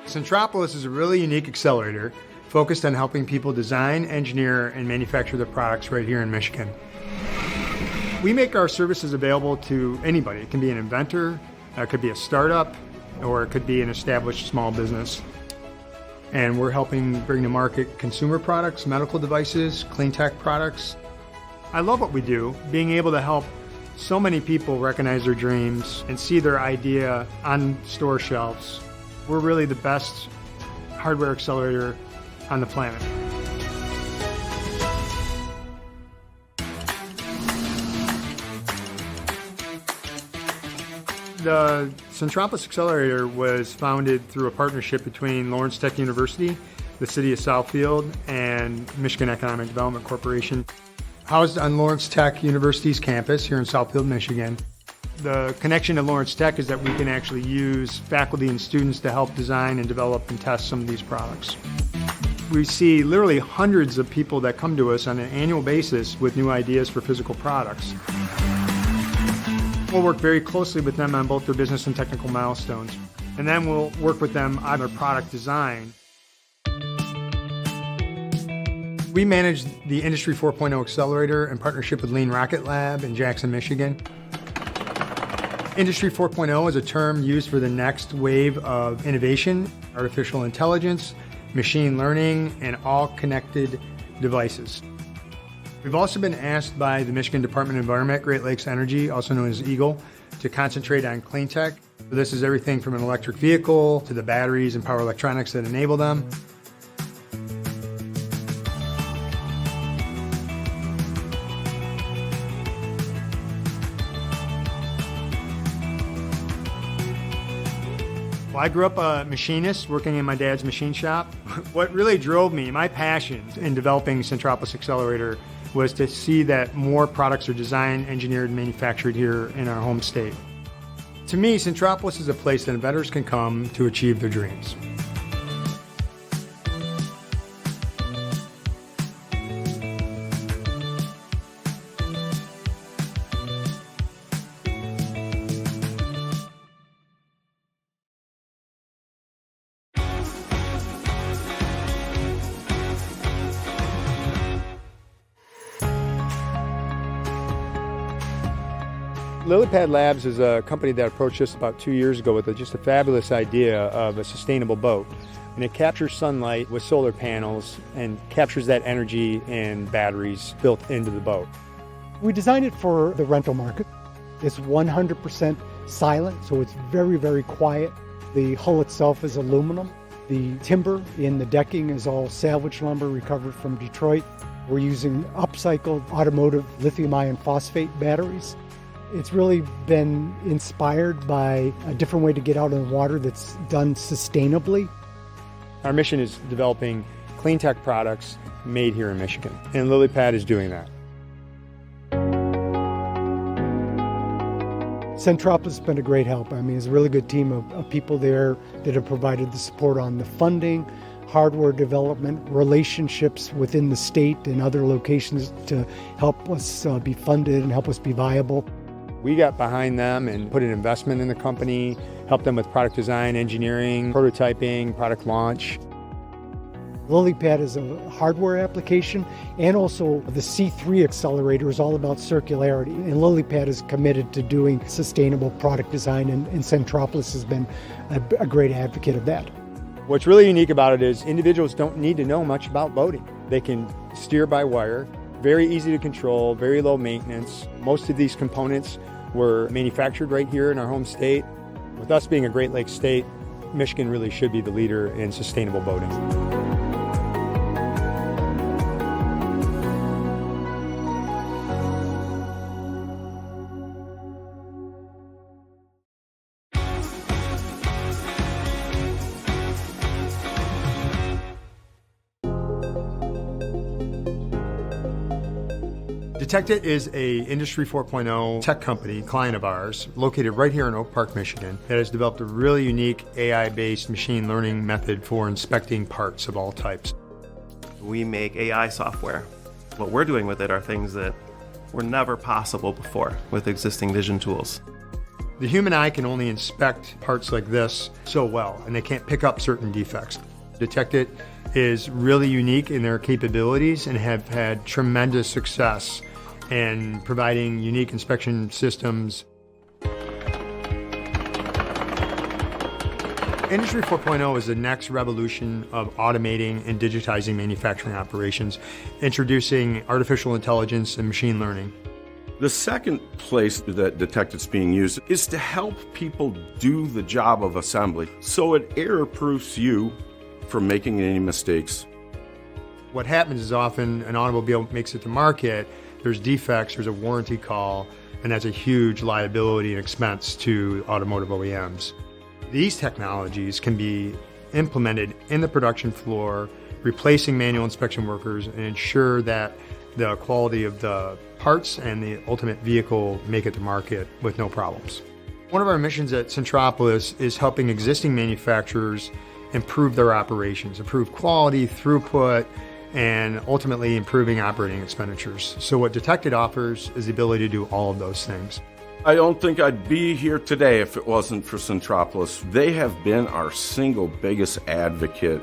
Centropolis is a really unique accelerator focused on helping people design, engineer, and manufacture their products right here in Michigan. We make our services available to anybody. It can be an inventor, it could be a startup, or it could be an established small business. And we're helping bring to market consumer products, medical devices, clean tech products. I love what we do, being able to help so many people recognize their dreams and see their idea on store shelves. We're really the best hardware accelerator on the planet. The Centropolis Accelerator was founded through a partnership between Lawrence Tech University, the City of Southfield, and Michigan Economic Development Corporation. Housed on Lawrence Tech University's campus here in Southfield, Michigan. The connection to Lawrence Tech is that we can actually use faculty and students to help design and develop and test some of these products. We see literally hundreds of people that come to us on an annual basis with new ideas for physical products. We'll work very closely with them on both their business and technical milestones. And then we'll work with them on their product design. We manage the Industry 4.0 Accelerator in partnership with Lean Rocket Lab in Jackson, Michigan. Industry 4.0 is a term used for the next wave of innovation, artificial intelligence, machine learning, and all connected devices. We've also been asked by the Michigan Department of Environment, Great Lakes Energy, also known as EGLE, to concentrate on clean tech. This is everything from an electric vehicle to the batteries and power electronics that enable them. I grew up a machinist working in my dad's machine shop. What really drove me, my passion in developing Centropolis Accelerator, was to see that more products are designed, engineered, and manufactured here in our home state. To me, Centropolis is a place that inventors can come to achieve their dreams. LilyPad Labs is a company that approached us about 2 years ago with just a fabulous idea of a sustainable boat. And it captures sunlight with solar panels and captures that energy in batteries built into the boat. We designed it for the rental market. It's 100% silent, so it's very, very quiet. The hull itself is aluminum. The timber in the decking is all salvage lumber recovered from Detroit. We're using upcycled automotive lithium iron phosphate batteries. It's really been inspired by a different way to get out on the water that's done sustainably. Our mission is developing clean tech products made here in Michigan, and LilyPad is doing that. Centropolis has been a great help. I mean, it's a really good team of people there that have provided the support on the funding, hardware development, relationships within the state and other locations to help us be funded and help us be viable. We got behind them and put an investment in the company, helped them with product design, engineering, prototyping, product launch. LilyPad is a hardware application, and also the C3 accelerator is all about circularity. And LilyPad is committed to doing sustainable product design, and Centropolis has been a great advocate of that. What's really unique about it is individuals don't need to know much about boating. They can steer by wire, very easy to control, very low maintenance. Most of these components were manufactured right here in our home state. With us being a Great Lakes state, Michigan really should be the leader in sustainable boating. Detect-It is a Industry 4.0 tech company, client of ours, located right here in Oak Park, Michigan, that has developed a really unique AI-based machine learning method for inspecting parts of all types. We make AI software. What we're doing with it are things that were never possible before with existing vision tools. The human eye can only inspect parts like this so well, and they can't pick up certain defects. Detect-It is really unique in their capabilities and have had tremendous success in providing unique inspection systems. Industry 4.0 is the next revolution of automating and digitizing manufacturing operations, introducing artificial intelligence and machine learning. The second place that Detect-It's being used is to help people do the job of assembly, so it error-proofs you from making any mistakes. What happens is often an automobile makes it to market, there's defects, there's a warranty call, and that's a huge liability and expense to automotive OEMs. These technologies can be implemented in the production floor, replacing manual inspection workers, and ensure that the quality of the parts and the ultimate vehicle make it to market with no problems. One of our missions at Centropolis is helping existing manufacturers improve their operations, improve quality, throughput, and ultimately improving operating expenditures. So what Detect-It offers is the ability to do all of those things. I don't think I'd be here today if it wasn't for Centropolis. They have been our single biggest advocate.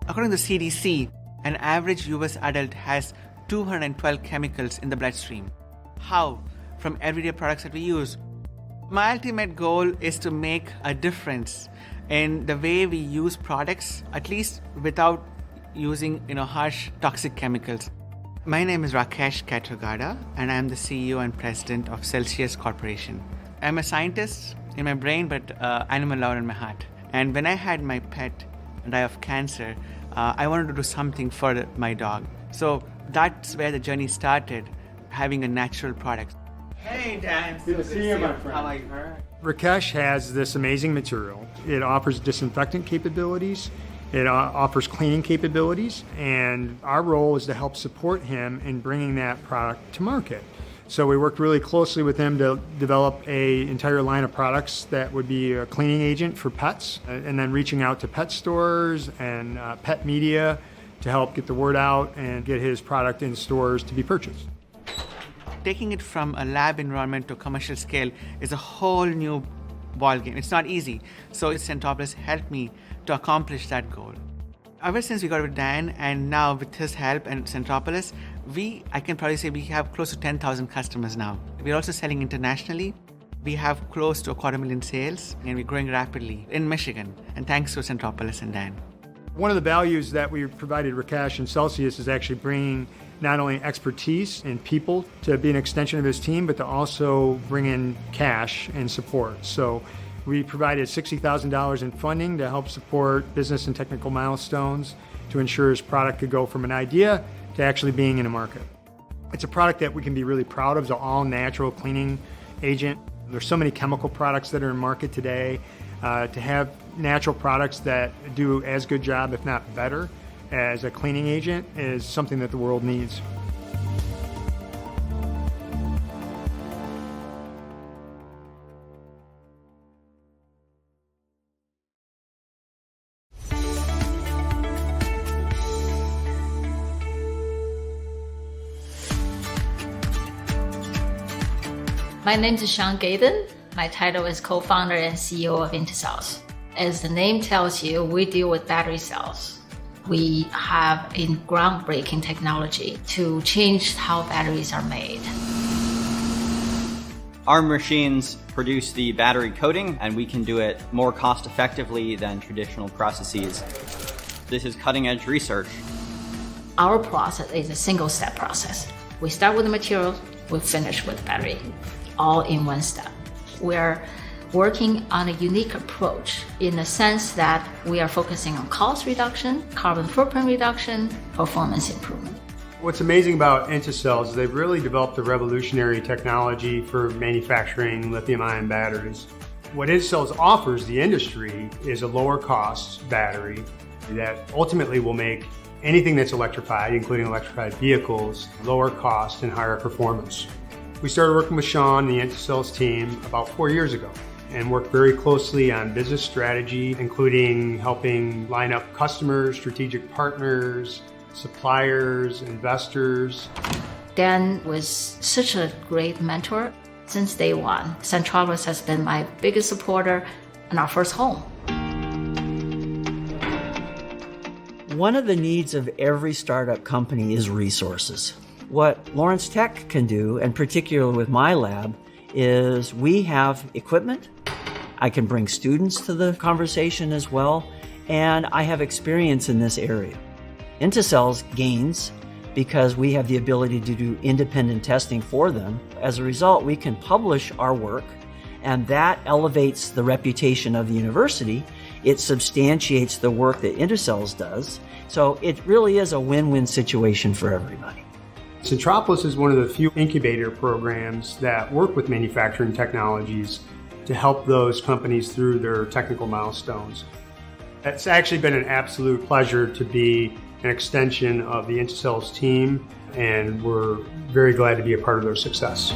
According to the CDC, an average US adult has 212 chemicals in the bloodstream. How? From everyday products that we use. My ultimate goal is to make a difference in the way we use products, at least without using harsh toxic chemicals. My name is Rakesh Katragada, and I'm the CEO and President of Celsius Corporation. I'm a scientist in my brain, but animal lover in my heart. And when I had my pet die of cancer, I wanted to do something for my dog. So that's where the journey started, having a natural product. Hey, Dan. Good to see you, my friend. How are you? Rakesh has this amazing material. It offers disinfectant capabilities. It offers cleaning capabilities. And our role is to help support him in bringing that product to market. So we worked really closely with him to develop an entire line of products that would be a cleaning agent for pets, and then reaching out to pet stores and pet media to help get the word out and get his product in stores to be purchased. Taking it from a lab environment to commercial scale is a whole new ballgame. It's not easy. So Centropolis helped me to accomplish that goal. Ever since we got with Dan, and now with his help and Centropolis, I can probably say we have close to 10,000 customers now. We're also selling internationally. We have close to 250,000 sales, and we're growing rapidly in Michigan. And thanks to Centropolis and Dan. One of the values that we provided Rakesh and Celsius is actually bringing not only expertise and people to be an extension of his team, but to also bring in cash and support. So we provided $60,000 in funding to help support business and technical milestones to ensure his product could go from an idea to actually being in a market. It's a product that we can be really proud of. It's an all-natural cleaning agent. There's so many chemical products that are in market today. To have natural products that do as good job, if not better, as a cleaning agent is something that the world needs. My name is Sean Gaydon. My title is co-founder and CEO of Intercells. As the name tells you, we deal with battery cells. We have a groundbreaking technology to change how batteries are made. Our machines produce the battery coating, and we can do it more cost effectively than traditional processes. This is cutting-edge research. Our process is a single-step process. We start with the materials, we finish with the battery, all in one step. We're working on a unique approach in the sense that we are focusing on cost reduction, carbon footprint reduction, performance improvement. What's amazing about Intercells is they've really developed a revolutionary technology for manufacturing lithium-ion batteries. What Intercells offers the industry is a lower cost battery that ultimately will make anything that's electrified, including electrified vehicles, lower cost and higher performance. We started working with Sean and the Intercells team about 4 years ago and worked very closely on business strategy, including helping line up customers, strategic partners, suppliers, investors. Dan was such a great mentor. Since day one, Centropolis has been my biggest supporter and our first home. One of the needs of every startup company is resources. What Lawrence Tech can do, and particularly with my lab, is we have equipment. I can bring students to the conversation as well, and I have experience in this area. Intercells gains because we have the ability to do independent testing for them. As a result, we can publish our work, and that elevates the reputation of the university. It substantiates the work that Intercells does. So it really is a win-win situation for everybody. Centropolis is one of the few incubator programs that work with manufacturing technologies to help those companies through their technical milestones. It's actually been an absolute pleasure to be an extension of the Intercells team, and we're very glad to be a part of their success.